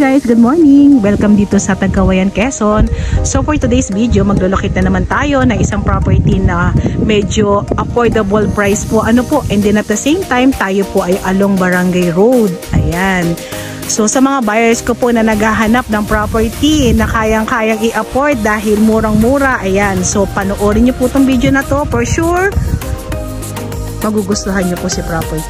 guys, good morning! Welcome dito sa Tagkawayan, Quezon. So for today's video, maglulokit na naman tayo na isang property na medyo affordable price po. And then at the same time, tayo po ay along Barangay Road. Ayan. So sa mga buyers ko po na naghahanap ng property na kayang-kayang i-afford dahil murang-mura, ayan. So panoorin nyo po itong video na to, for sure magugustuhan nyo po si property.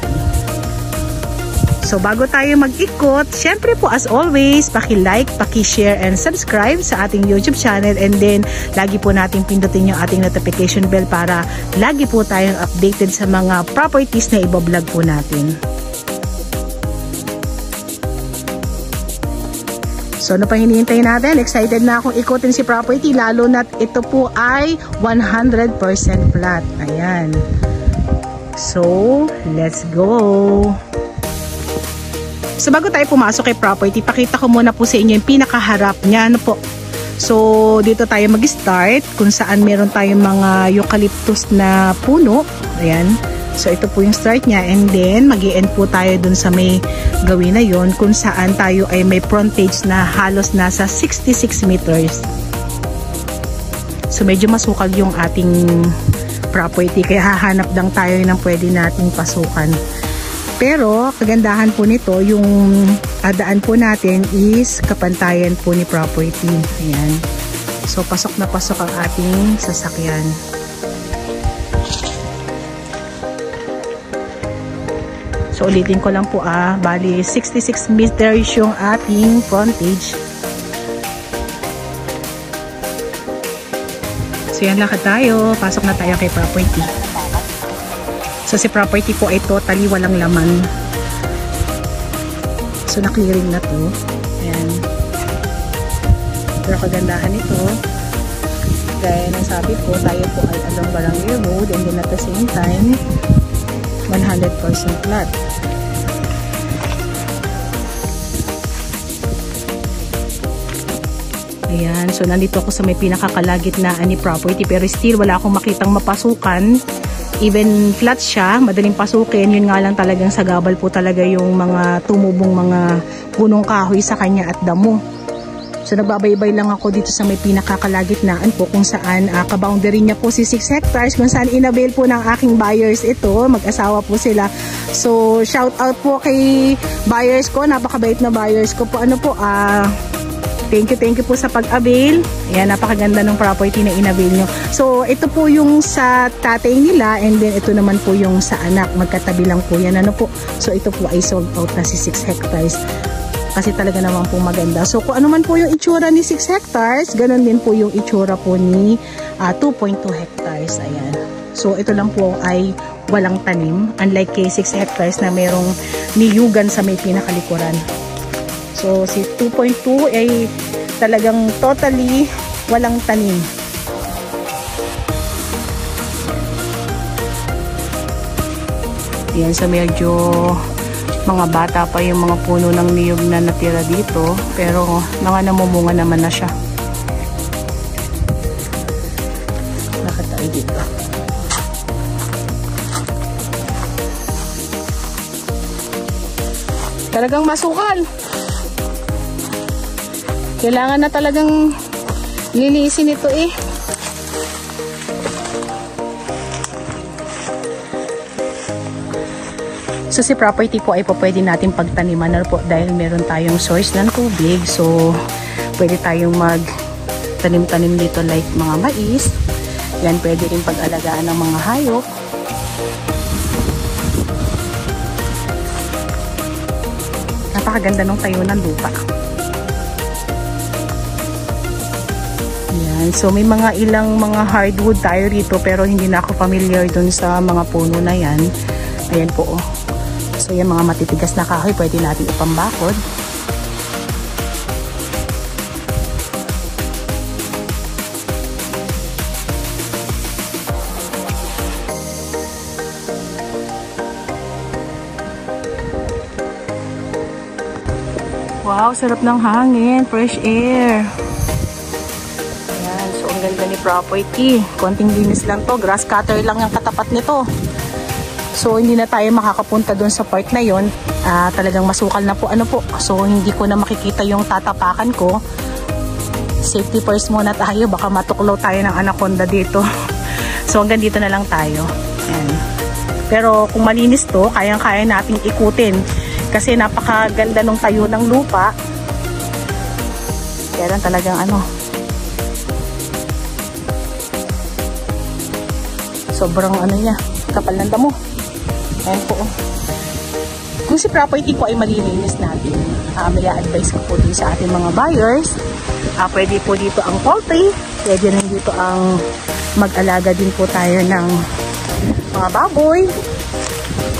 So bago tayo mag-ikot, syempre po as always, paki-like, paki-share and subscribe sa ating YouTube channel, and then lagi po natin pindutin yung ating notification bell para lagi po tayong updated sa mga properties na ibablog po natin. So ano pa hinihintay natin? Excited na akong ikutin si property, lalo na ito po ay 100% flat. Ayan. So let's go! So bago tayo pumasok kay property, pakita ko muna po sa inyo yung pinakaharap niya. So dito tayo mag-start kung saan meron tayong mga eucalyptus na puno. Ayan. So ito po yung start niya, and then mag-i-end po tayo dun sa may gawin na yon kung saan tayo ay may frontage na halos nasa 66 meters. So medyo masukal yung ating property, kaya hahanap lang tayo ng pwede nating pasukan. Pero kagandahan po nito, yung daan po natin is kapantayan po ni property. Ayan. So pasok na pasok ang ating sasakyan. So ulitin ko lang po bali 66 meters yung ating frontage. So yan, lakad tayo. Pasok na tayo kay property. So si property po ay totally walang laman. So na-clearing na to. Ayan. Pero kagandahan ito, gaya ng sabi ko, tayo po ay along Barangay Road, and then at the same time 100% flat. Ayan. So nandito ako sa may pinakakalagitnaan ni property, pero still wala akong makitang mapasukan. Even flat siya, madaling pasukin. Yun nga lang, talagang sagabal po talaga yung mga tumubong mga punong kahoy sa kanya at damo. So nagbabaybay lang ako dito sa may pinakakalagitnaan po, kung saan kaboundary niya po si 6 hectares, kung saan inavail po ng aking buyers ito. Mag-asawa po sila. So shout out po kay buyers ko, napakabait na buyers ko po. Thank you po sa pag-avail. Ayan, napakaganda ng property na inavail nyo. So, ito po yung sa tatay nila, and then ito naman po yung sa anak. Magkatabi lang po yan. So, ito po ay sold out na si 6 hectares. Kasi talaga naman po maganda. So, kung ano man po yung itsura ni 6 hectares, ganun din po yung itsura po ni 2.2 hectares. Ayan. So, ito lang po ay walang tanim. Unlike kay 6 hectares na merong niyugan sa may pinakalikuran. So, si 2.2 ay talagang totally walang tanim. Yan, so medyo mga bata pa yung mga puno ng niyog na natira dito. Pero mga namumunga naman na siya. Lakad tayo dito. Talagang masukal. Kailangan na talagang linisin ito eh. So si property po ay pwede natin pagtaniman na po dahil meron tayong source ng tubig. So pwede tayong magtanim-tanim dito like mga mais. Yan, pwede rin pag-alagaan ng mga hayop. Napakaganda ng tayo ng lupa. So may ilang mga hardwood tayo rito, pero hindi na ako familiar dun sa mga puno na yan. Ayan po. So yan, mga matitigas na kahoy, pwede natin ipambakod. Wow, sarap ng hangin, fresh air. Ganda ni property. Konting linis lang to. Grass cutter lang yung katapat nito. So hindi na tayo makakapunta doon sa part na yon. Talagang masukal na po so hindi ko na makikita yung tatapakan ko. Safety first muna tayo, baka matuklaw tayo ng anaconda dito. So hanggang dito na lang tayo. Ayan. Pero kung malinis to, kayang-kaya nating ikutin kasi napakaganda nung tayo ng lupa. Kaya lang talagang sobrang niya, kapal ng damo. Ayan po. Kung si property po ay malilinis natin, may advice ko po din sa ating mga buyers. Pwede po dito ang poultry, pwede rin dito ang mag-alaga din po tayo ng mga baboy.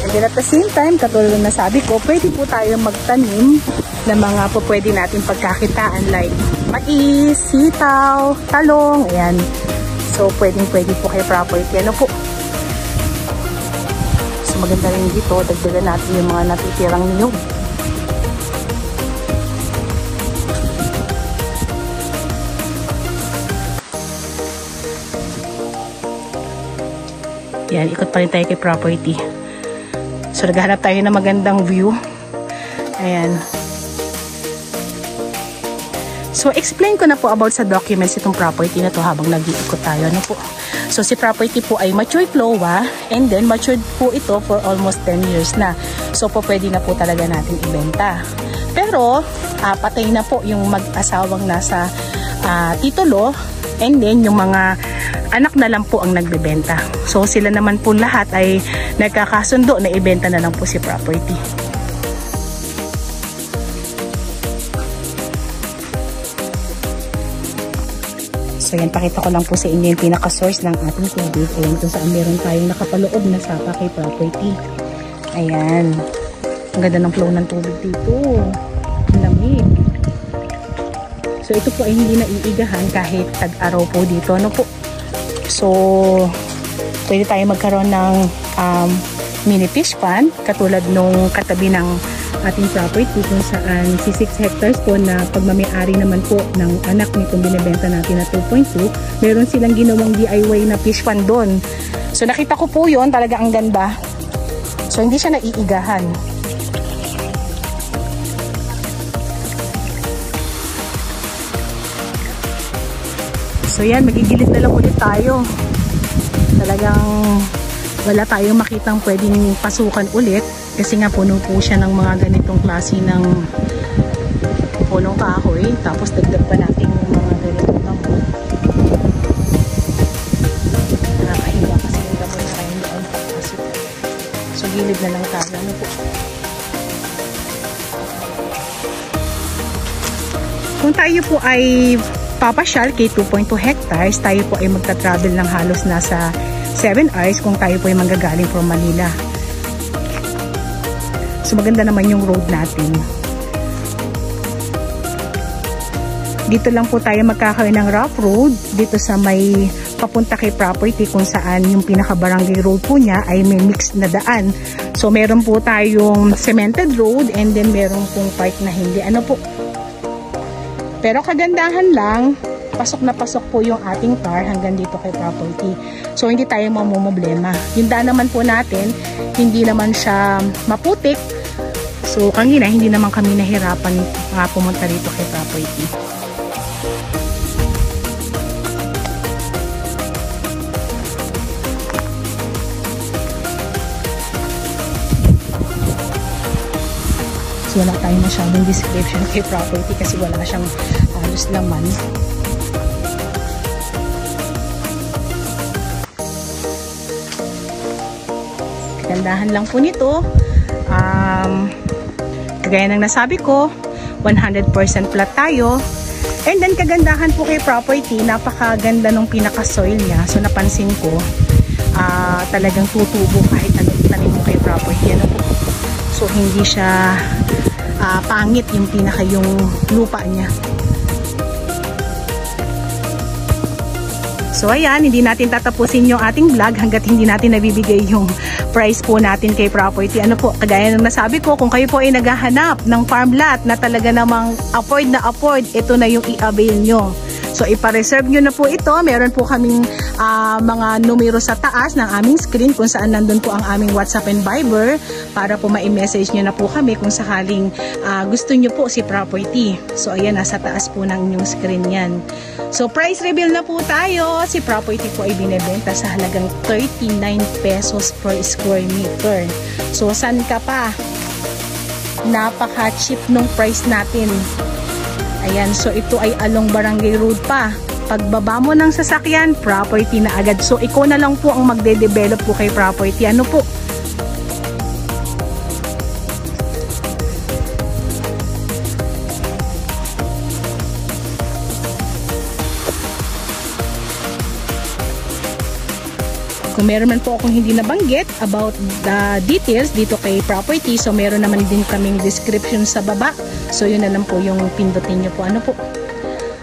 And then at the same time, katulad na sabi ko, pwede po tayo magtanim ng mga po pwede natin pagkakitaan like mais, sitaw, talong, ayan. So pwede po kay property. So maganda rin dito, dagdagan natin yung mga natitirang niyog. Yan, ikot pa rin tayo kay property. So naghahanap tayo ng magandang view. Ayan. So explain ko na po about sa documents itong property na to habang nag-iikot tayo. So si property po ay matured CLOA, and then matured po ito for almost 10 years na. So po pwede na po talaga natin ibenta. Pero patay na po yung mag-asawang nasa titulo, and then yung mga anak na lang po ang nagbebenta. So sila naman po lahat ay nagkakasundo na ibenta na lang po si property. So yan, pakita ko lang po sa inyo yung pinaka-source ng ating tubig. Ayan, kung saan meron tayong nakapaloob na sapa kay property. Ayan. Ang ganda ng flow ng tubig dito. Ang lamig. So ito po ay hindi na iigahan kahit tag-araw po dito. So pwede tayo magkaroon ng mini fish pond katulad nung katabi ng ating property kung saan si 6 hectares po na pagmamayari naman po ng anak nitong binibenta natin na 2.2, meron silang ginawang DIY na fish pond doon. So nakita ko po yun, talaga ang ganda. So hindi siya naiigahan. So yan, magigilid na lang ulit tayo. Talagang wala tayong makitang pwedeng pasukan ulit kasi nga puno po siya ng mga ganitong klase ng punong kahoy, tapos dagdag pa natin yung mga ganitong damo. Nakakahiwa kasi yung damo na kayo doon. So gilid na lang tayo. Kung tayo po ay papasyal kay 2.2 hectares, tayo po ay magta-travel ng halos nasa 7 hours kung tayo po ay manggagaling from Manila. So maganda naman yung road natin. Dito lang po tayo magkakaroon ng rough road dito sa may papunta kay property kung saan yung pinaka-barangay road po niya ay may mixed na daan. So meron po tayong cemented road and then meron pong part na hindi. Pero kagandahan lang, pasok na pasok po yung ating car hanggang dito kay property. So hindi tayo mamumblema. Yung daan naman po natin, hindi naman siya maputik. So kanina hindi naman kami nahirapan pumunta dito kay property. So wala tayong masyadong description kay property kasi wala siyang halos laman. Kagandahan lang po nito, kagaya ng nasabi ko, 100% flat tayo. And then kagandahan po kay property, napakaganda nung pinaka-soil niya. So napansin ko, talagang tutubo kahit anong tanim mo kay property. So hindi siya pangit yung yung lupa niya. So ayan, hindi natin tatapusin yung ating vlog hanggat hindi natin nabibigay yung price po natin kay property. Kagaya ng nasabi ko, kung kayo po ay naghahanap ng farm lot na talaga namang afford na afford, ito na yung i-avail nyo. So ipa-reserve nyo na po ito. Meron po kaming mga numero sa taas ng aming screen kung saan nandun po ang aming WhatsApp and Viber para po ma-message nyo na po kami kung sakaling gusto nyo po si property. So ayan, nasa taas po ng inyong screen yan. So price reveal na po tayo. Si property po ay binebenta sa halagang 39 pesos per square meter. So saan ka pa? Napaka-cheap nung price natin. Ayan, so ito ay along Barangay Road pa. Pagbaba mo ng sasakyan, property na agad. So ikaw na lang po ang magde-develop po kay property. Ano po? Kung meron man po akong hindi nabanggit about the details dito kay property, so meron naman din kaming description sa baba. So yun na lang po yung pindutin nyo po. Ano po?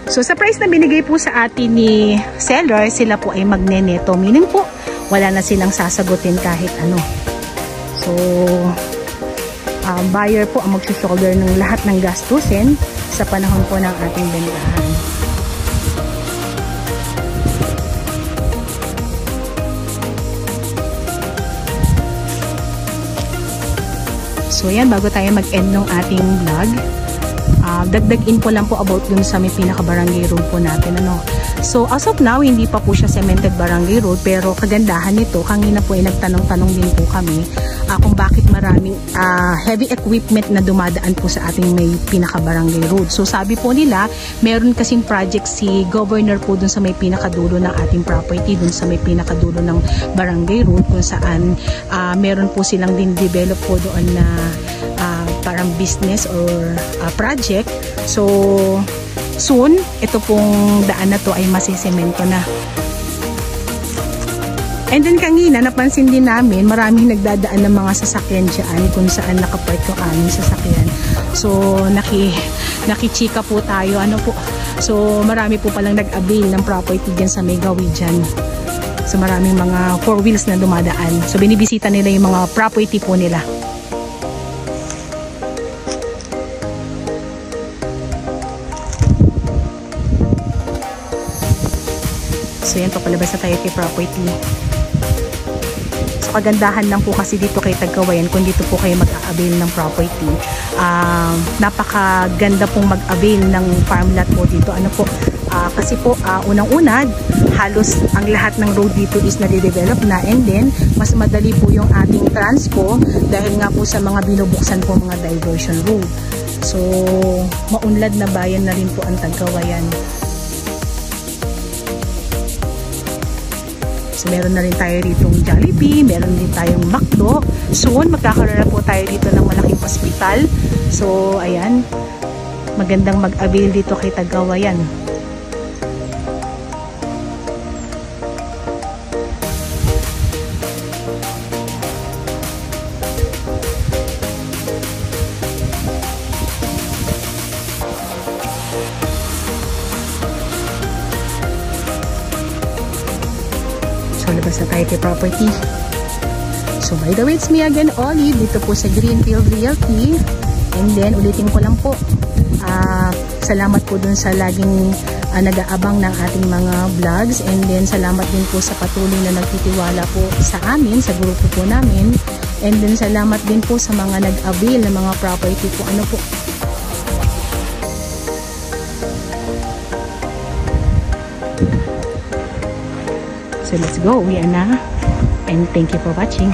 So sa price na binigay po sa atin ni seller, sila po ay magneneto. Meaning po, wala na silang sasagutin kahit ano. So buyer po ang magsushoulder ng lahat ng gastusin sa panahon po ng ating bentahan. So yan, bago tayo mag-end ng ating vlog, dagdag info lang po about dun sa may pinaka-barangay road po natin. So as of now, hindi pa po siya cemented barangay road, pero kagandahan nito, kanina po ay nagtanong-tanong din po kami kung bakit maraming heavy equipment na dumadaan po sa ating may pinaka-barangay road. So sabi po nila, meron kasing project si governor po dun sa may pinakadulo ng ating property, dun sa may pinakadulo ng barangay road, kung saan meron po silang din develop po doon na parang business or project. So soon, ito pong daan na to ay masisemento na. And then kanina, napansin din namin, maraming nagdadaan ng mga sasakyan dyan kung saan nakapark yung aming sasakyan. So nakichika po tayo. Ano po? So marami po palang nag-avail ng property dyan sa may gawi dyan. So maraming mga 4 wheels na dumadaan. So binibisita nila yung mga property po nila. So yan, papalabas na tayo kay property. So kagandahan lang po kasi dito kay Tagkawayan, kung dito po kayo mag-a-avail ng property, napakaganda pong mag-avail ng farm lot po dito. Ano po? Kasi po unang-una, halos ang lahat ng road dito is nade-develop na, and then mas madali po yung ating transpo dahil nga po sa mga binubuksan po mga diversion road. So maunlad na bayan na rin po ang Tagkawayan. So, meron na rin tayo ditong Jollibee, meron din tayong McDo. Soon, magkakaroon na po tayo dito ng malaking hospital. So, ayan, magandang mag-avail dito kay Tagkawayan. Labas na tayo kay property. So by the way, it's me again, Olive, dito po sa Greenfield Realty. And then ulitin ko lang po, salamat po dun sa laging nag-aabang ng ating mga vlogs, and then salamat din po sa patuloy na nagtitiwala po sa amin, sa grupo po namin, and then salamat din po sa mga nag-avail ng mga property po. Ano po, so let's go, uwi na, and thank you for watching.